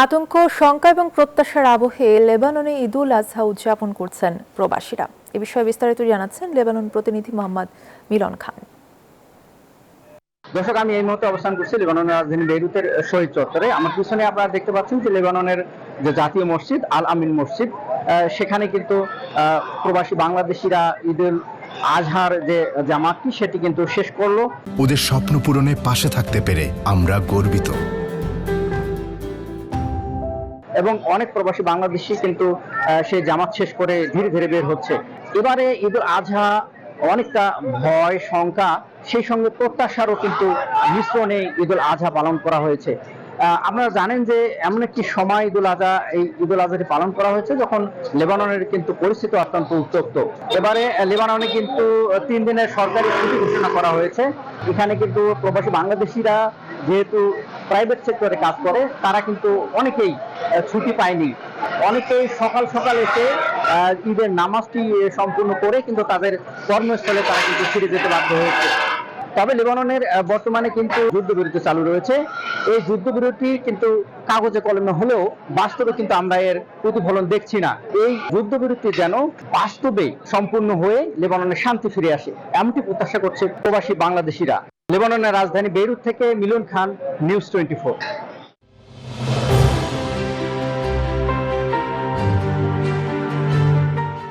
আতঙ্ক, শঙ্কা এবং প্রত্যাশার আবহে লেবাননে ঈদুল আজহা উদযাপন করছেন প্রবাসীরা। এ বিষয়ে বিস্তারিত জানাচ্ছেন লেবানন প্রতিনিধি মোহাম্মদ মিলন খান। দর্শক, আমি এই মুহূর্তে অবস্থান করছি লেবাননের রাজধানী বেইরুতের শহীদ চত্বরে। আমার পিছনে আপনারা দেখতে পাচ্ছেন যে লেবাননের যে জাতীয় মসজিদ আল আমিন মসজিদ, সেখানে কিন্তু প্রবাসী বাংলাদেশিরা ঈদুল আজহার যে জামাতটি সেটি কিন্তু শেষ করলো। ওদের স্বপ্ন পূরণে পাশে থাকতে পেরে আমরা গর্বিত। এবং অনেক প্রবাসী বাংলাদেশি কিন্তু সেই জামাত শেষ করে ধীরে ধীরে বের হচ্ছে। এবারে ঈদুল আজহা অনেকটা ভয়, শঙ্কা, সেই সঙ্গে প্রত্যাশারও কিন্তু মিশ্রণে ঈদুল আজহা পালন করা হয়েছে। আপনারা জানেন যে এমন একটি সময় এই ঈদুল আজহাটি পালন করা হয়েছে যখন লেবাননের কিন্তু পরিস্থিতি অত্যন্ত উত্তপ্ত। এবারে লেবাননে কিন্তু 3 দিনের সরকারি ছুটি ঘোষণা করা হয়েছে। এখানে কিন্তু প্রবাসী বাংলাদেশিরা যেহেতু প্রাইভেট সেক্টরে কাজ করে, তারা কিন্তু অনেকেই ছুটি পায়নি। অনেকেই সকাল সকাল এসে ঈদের নামাজটি সম্পূর্ণ করে কিন্তু তাদের কর্মস্থলে তারা কিন্তু ফিরে যেতে বাধ্য হয়েছে। তবে লেবাননের বর্তমানে কিন্তু যুদ্ধবিরতি চালু রয়েছে। এই যুদ্ধবিরতি কিন্তু কাগজে কলমে হলেও বাস্তবে কিন্তু আমরা এর প্রতিফলন দেখছি না। এই যুদ্ধবিরতি যেন বাস্তবে সম্পূর্ণ হয়ে লেবাননে শান্তি ফিরে আসে, এমনটি প্রত্যাশা করছে প্রবাসী বাংলাদেশিরা। লেবাননের রাজধানী বেইরুত থেকে মিলন খান, নিউজ 24।